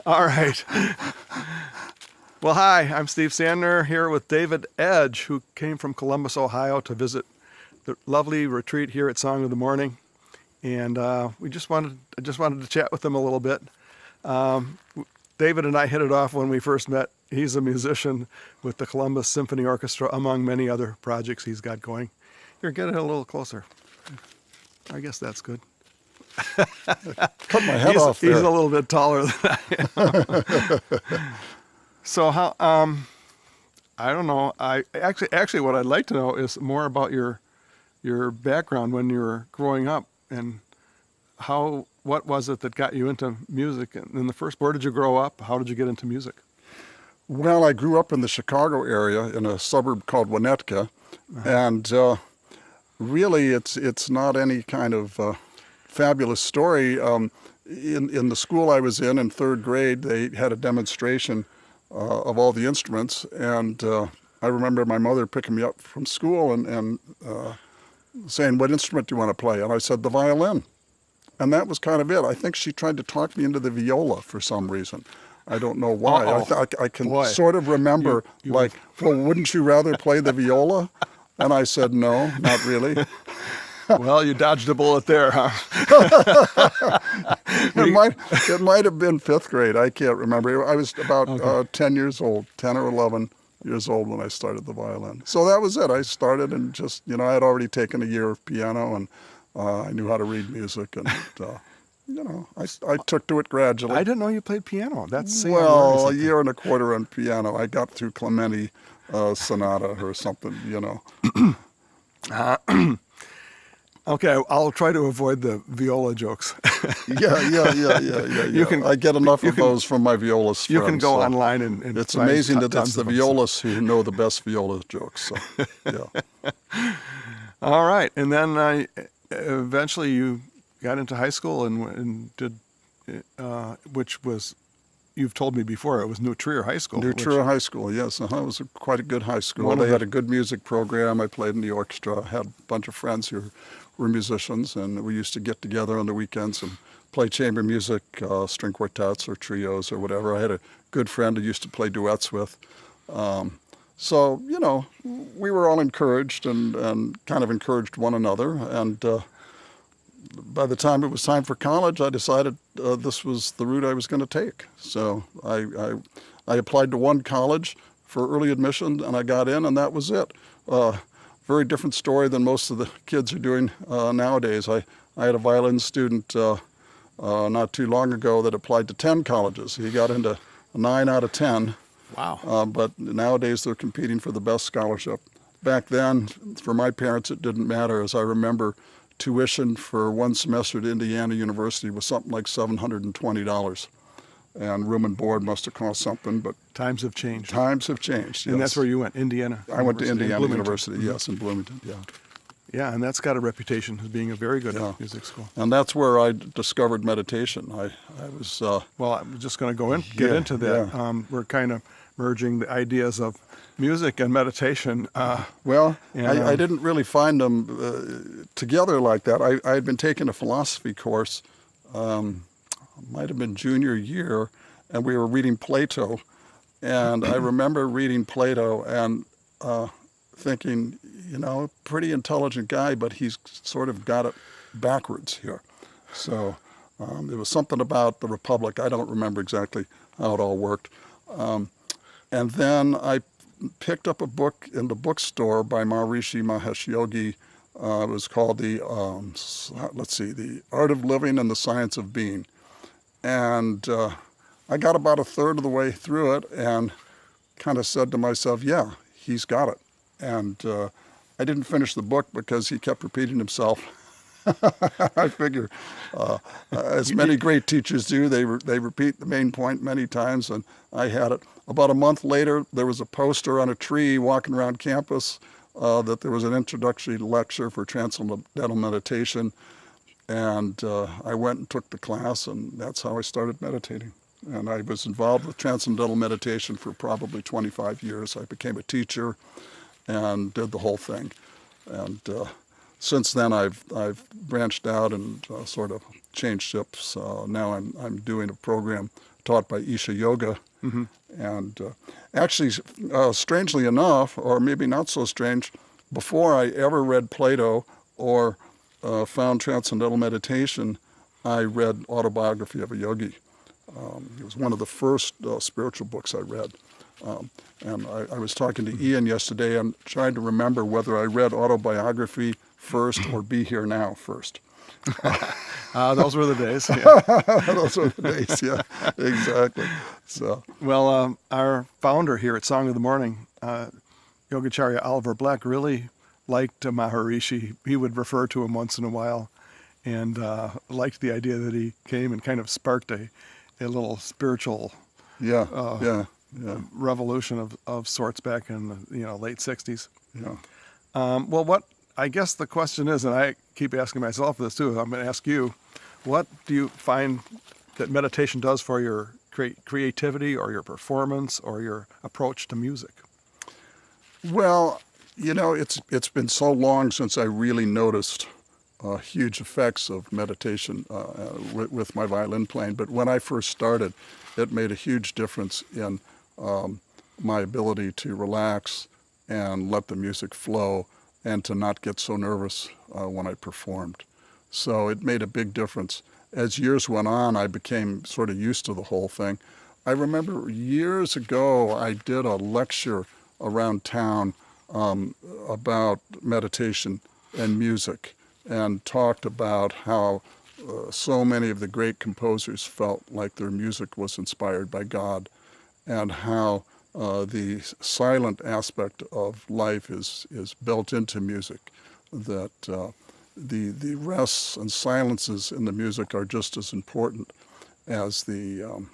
All right. Well, hi, I'm Steve Sandner here with David Edge, who came from Columbus, Ohio to visit the lovely retreat here at Song of the Morning. And I just wanted to chat with him a little bit. David and I hit it off when we first met. He's a musician with the Columbus Symphony Orchestra, among many other projects he's got going. Here, get it a little closer. I guess that's good. Cut my head off there. He's a little bit taller than I am. So how? I don't know. I actually, what I'd like to know is more about your background when you were growing up, and what was it that got you into music in the first? Where did you grow up? How did you get into music? Well, I grew up in the Chicago area in a suburb called Winnetka, and really, it's not any kind of fabulous story. In the school I was in third grade, they had a demonstration of all the instruments, and I remember my mother picking me up from school and saying, "What instrument do you want to play?" And I said, "The violin." And that was kind of it. I think she tried to talk me into the viola for some reason. I don't know why. I can sort of remember, well, wouldn't you rather play the viola? And I said, no, not really. Well, you dodged a bullet there, huh? It might have been fifth grade. I can't remember. I was about 10 years old, 10 or 11 years old when I started the violin. So that was it. I started and just, I had already taken a year of piano, and I knew how to read music, and I took to it gradually. I didn't know you played piano. That's a year and a quarter on piano. I got through Clementi Sonata or something, Okay, I'll try to avoid the viola jokes. Yeah. I get enough of those from my violist friends. You can go online and it's amazing that it's the violists who know the best viola jokes. So, yeah. All right, and then eventually you got into high school and did, which was, you've told me before, it was New Trier High School. New Trier High School, yes. It was quite a good high school. They had a good music program. I played in the orchestra. I had a bunch of friends who were musicians, and we used to get together on the weekends and play chamber music, string quartets or trios or whatever. I had a good friend who used to play duets with. So, we were all encouraged and kind of encouraged one another. And by the time it was time for college, I decided this was the route I was going to take. So I applied to one college for early admission, and I got in, and that was it. Very different story than most of the kids are doing nowadays. I had a violin student not too long ago that applied to 10 colleges. He got into 9 out of 10. Wow. But nowadays they're competing for the best scholarship. Back then, for my parents, it didn't matter. As I remember, tuition for one semester at Indiana University was something like $720. And room and board must have cost something, but... Times have changed. Times have changed, yes. And that's where you went, Indiana I went to Indiana in University, yes, in Bloomington, yeah. Yeah, and that's got a reputation as being a very good music school. And that's where I discovered meditation. I was... well, I'm just going to get into that. Yeah. We're kind of merging the ideas of music and meditation. I didn't really find them together like that. I had been taking a philosophy course, might have been junior year, and we were reading Plato. And I remember reading Plato and thinking, pretty intelligent guy, but he's sort of got it backwards here. So there was something about the Republic. I don't remember exactly how it all worked. And then I picked up a book in the bookstore by Maharishi Mahesh Yogi. It was called The Art of Living and the Science of Being. And I got about a third of the way through it and kind of said to myself, yeah, he's got it. And I didn't finish the book because he kept repeating himself. I figure, as many great teachers do, they repeat the main point many times, and I had it. About a month later, there was a poster on a tree walking around campus that there was an introductory lecture for transcendental meditation, and I went and took the class, and that's how I started meditating. And I was involved with transcendental meditation for probably 25 years. I became a teacher and did the whole thing. And since then, I've branched out and sort of changed ships. Now I'm doing a program taught by Isha Yoga. And actually, strangely enough, or maybe not so strange, before I ever read Plato or found Transcendental Meditation, I read Autobiography of a Yogi. It was one of the first spiritual books I read. And I was talking to Ian yesterday and trying to remember whether I read Autobiography first or Be Here Now first. Those were the days. Yeah. Those were the days, yeah, exactly. So, well, our founder here at Song of the Morning, Yogacharya Oliver Black, really liked Maharishi. He would refer to him once in a while, and liked the idea that he came and kind of sparked a little spiritual revolution of sorts back in the late 60s. Yeah. Well, what I guess the question is, and I keep asking myself this too, I'm going to ask you, what do you find that meditation does for your creativity or your performance or your approach to music? Well, it's been so long since I really noticed huge effects of meditation with my violin playing. But when I first started, it made a huge difference in my ability to relax and let the music flow and to not get so nervous when I performed. So it made a big difference. As years went on, I became sort of used to the whole thing. I remember years ago, I did a lecture around town about meditation and music, and talked about how so many of the great composers felt like their music was inspired by God, and how the silent aspect of life is built into music, that the rests and silences in the music are just as important as the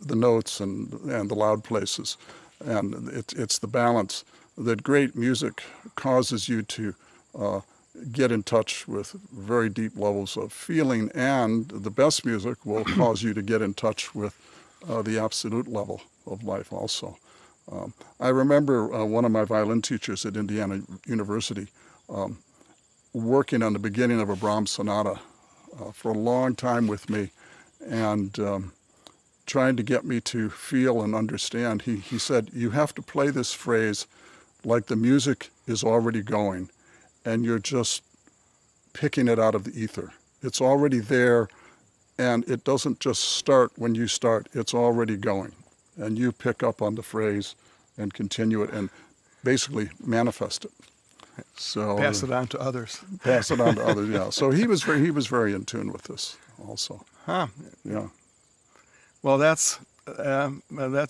notes and the loud places, and it's the balance that great music causes you to get in touch with very deep levels of feeling, and the best music will cause you to get in touch with the absolute level of life also. I remember one of my violin teachers at Indiana University working on the beginning of a Brahms sonata for a long time with me, and trying to get me to feel and understand. He said, you have to play this phrase like the music is already going, and you're just picking it out of the ether. It's already there, and it doesn't just start when you start. It's already going, and you pick up on the phrase and continue it and basically manifest it. So pass it on to others. Pass it on to others, yeah. So he was very in tune with this also. Huh. Yeah. Well, that's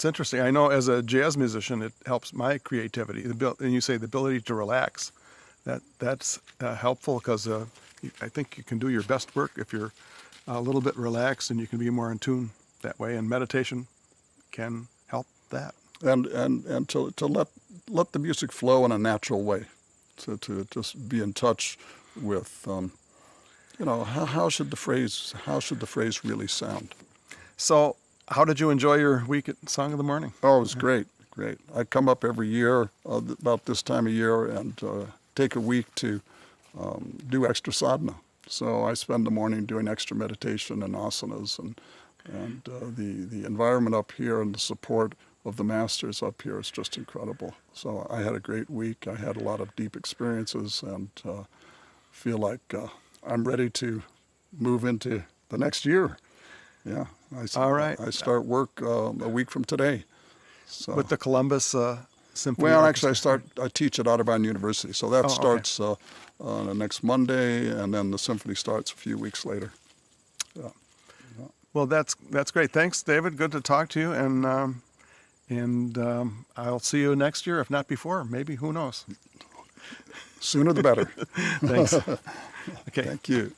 interesting. I know as a jazz musician, it helps my creativity. And you say the ability to relax. That's helpful because I think you can do your best work if you're a little bit relaxed, and you can be more in tune that way. And meditation can help that. And to let the music flow in a natural way, to just be in touch with how should the phrase really sound. So, how did you enjoy your week at Song of the Morning? Oh, it was great. I come up every year about this time of year and take a week to do extra sadhana. So I spend the morning doing extra meditation and asanas, and the environment up here and the support of the masters up here is just incredible. So I had a great week. I had a lot of deep experiences, and feel like I'm ready to move into the next year. Yeah. All right. I start work a week from today. So. With the Columbus Symphony Well, Orchestra. actually, I teach at Audubon University, so that starts next Monday, and then the symphony starts a few weeks later. Yeah. Well, that's great. Thanks, David. Good to talk to you, and I'll see you next year, if not before. Maybe, who knows? Sooner the better. Thanks. Okay. Thank you.